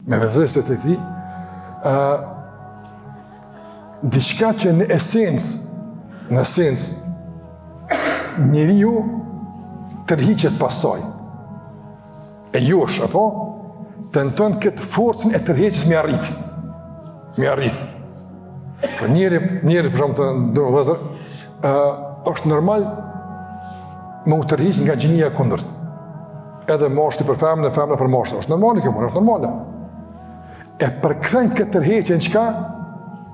me vezveset e tij, diçka që në esencë, njeriu tërhiqet pas saj. E josh, apo? Tenton këtë forcën e tërheqjes me arrit. Po njeri për shumë të vëzër, është normal me u tërhiq nga gjinia e kundërt. Edhe moshti për femën, femën për moshtin. Është normale kjo, është normale. E përkthen këtë tërheqje në çka?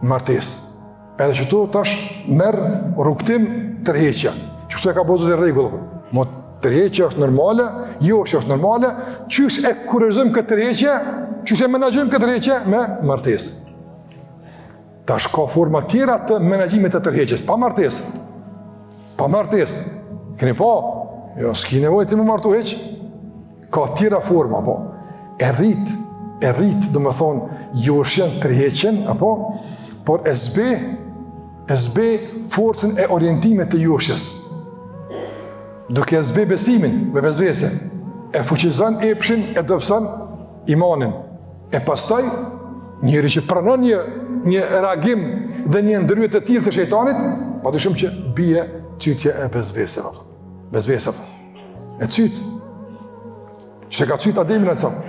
Martesë. Edhe që tu tash merr rrugtim tërheqja. Qështu e ka bëzut e regullë. Mo tërheqja është normale, jo është normale, qysh e kurrizojmë këtë tërheqje, qysh e menaxhojmë këtë tërheqje me martesë. Tash ka forma tjera të menaxhimit të tërheqjes, pa martesë. Keni po? Jo, s'ki nevojë ti më martu heq. Ka tjera forma, po. E rrit, do më thonë, joshjen tërheqjen, apo? Por e zbe forcën e orientimit të joshjes. Duke e zbe besimin me vezvese, e fuqizon epshin, e dobëson imanin. E pastaj, njëri që pranon një reagim dhe një ndërhyje të tillë të shejtanit, padyshim që bie cytje e vezveseve. E cyt. Që ka cyt Ademin alayhis salam.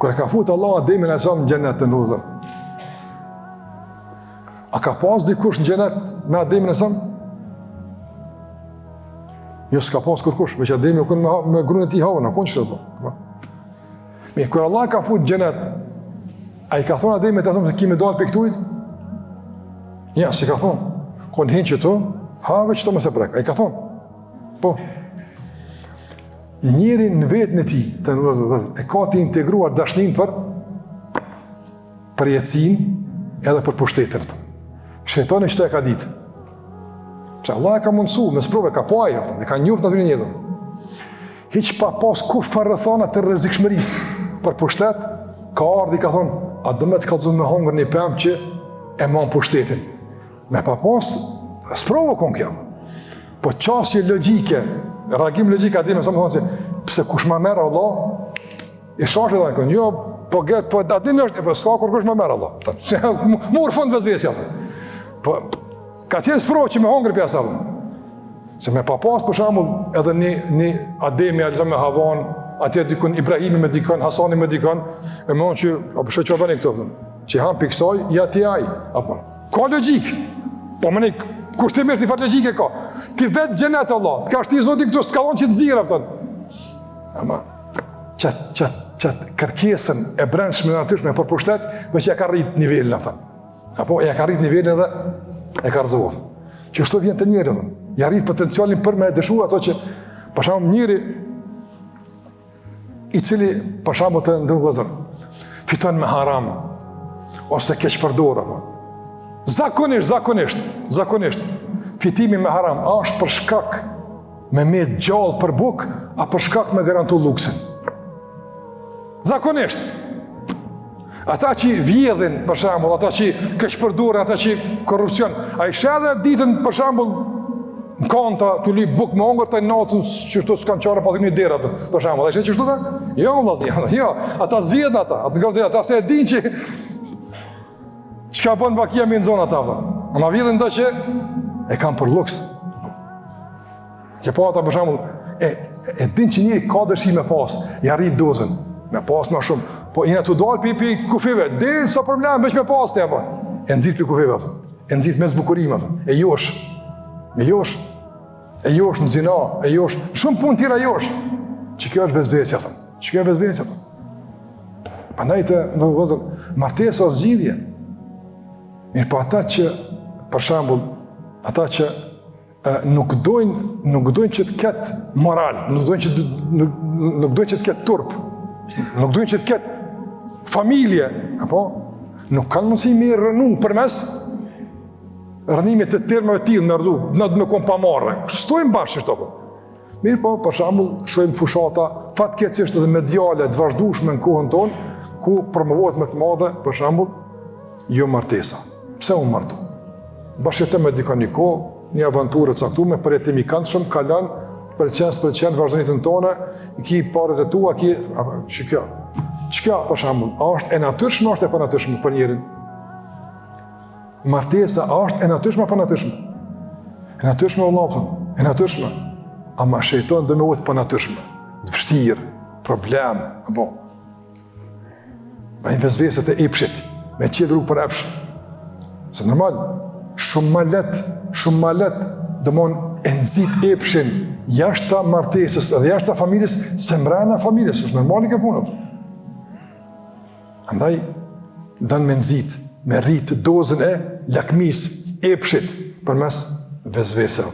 Kur e ka futur Allah Ademin alayhis salam në xhenet të ndrozën. A ka pas dikush në xhenet me Ademin alayhis salam? Jo, s'ka pas kërkush, veç Ademi u kënë me grunë e ti havën, në konë që të do. Kur Allah ka fut xhenet, a i ka thonë Ademi të thonë se kime dalë për këtujt? Ja, si ka thonë. Konë hinë që tu, have që to më se prek, a i ka thonë. Po. Njeri në vetën e ti, të e ka të integruar dashnin për jetësin edhe për pushtetën. Shejtani që të e ka ditë. Që Allah e ka mundësu, me sprove, ka po ajo, e ka njoft në të një jetën. Hiq pa pas kur farëthana të rrezikshmërisë për pushtet, ka ardhi ka thonë, a do me të kallëzun me hongër një pemë që e mon pushtetin. Me pa pas, sprove kon kjo. Po qasje logjike, reagim logjik ati me sa më thonë që pse kush ma merë Allah, i shashe dhe në kënë, jo, po get, po ati në është, e po s'ka kur kush ma merë Allah. Murë fund vezvesja. Po, ka qenë sprovë që me hongër pjasa dhe. Se me papas, për shambull, edhe një Ademi, alëza me Havan, atje dikun Ibrahimi me dikun, Hasani me dikun, e më onë që, apo shë që bëni këto, që han piksoj, ja ti aj, apo. Ka logik, po më ne, kushtimisht një farë logike ka. Ti vetë gjenet Allah, të ka shti zotin këtu, s'kallon që të zira, pëtën. Ama, qatë kërkesën e brendshme në natyrshme për pushtet, veç ja ka rrit nivelin, pëtën. Apo, ja ka rrit nivelin edhe e ka rëzohet. Që shto vjen të njëri, ja rrit potencialin për me e dëshu ato që, për shambë njëri, i cili, për shambë të ndërë vëzër, fiton me haram, ose keq përdora. Zakonisht, fitimi me haram, a është për shkak me gjallë për buk, a për shkak me garantu luksin. Zakonisht. Ata që vjedhin, për shambull, ata që keqpërdorën, ata që korrupcion, a i shedhe ditën, për shambull, në kanta, të li buk me ongër, të natën, që shtu s'kanë qare, pa të një dera, për shambull, a i shedhe që shtu ta? Jo, jo, ata zvidhen ata se e din që ka bënë bakia mi në zonë ata, ama vjedhin të që e kam për luks. Kje pa ata, për shambull, e din që njëri ka dërshi me pas, ja rrit dozën, me pas ma shumë, po i në të dalë pi kufive, dhe sa problem, veç me pas të jepë. E nëzit pi kufive, e nëzit me zbukurime, e josh në zina, e josh, shumë pun tira josh, që kjo është vezvesja, Andaj të në vëzër, martesa o zgjidhje, mirë po ata që, për shambull, ata që nuk dojnë që të ketë moral, nuk dojnë që të ketë turp, nuk dojnë që të ketë familje, apo, nuk kanë mundësi me rënu përmes rënimit të termave t'ilë me rëdu, në me konë pa marrë. Stojmë bashkë qështo, mirë po, për shambull, shojmë fushata fatkeqësisht edhe mediale të vazhdueshme në kohën tonë, ku promovohet më të madhe, për shambull, jo martesa. Pse unë martu? Bashkëte me dikon një kohë, një avanturë të caktuar, për jetim i këndshëm, kalon për 100% vazhdonitën tonë, i ki parët e tua, që kjo. Çka për shembull, a është e natyrshme, është e panatyrshme për njerin? Martesa a është e natyrshme apo panatyrshme? E natyrshme vëllai, e natyrshme. Ama shejtoni do më vot panatyrshme. Të vështirë, problem, apo. Ma vezveset e epshit, me qedru për epsh. Se normal, shumë ma let dëmon e nëzit epshin jashtë ta martesës edhe jashtë ta familjes, se mrena familjes, është normal i ke punët. Andaj, dënë me nëzit, me rritë dozën e lakmis, epshit, për mes vezvese.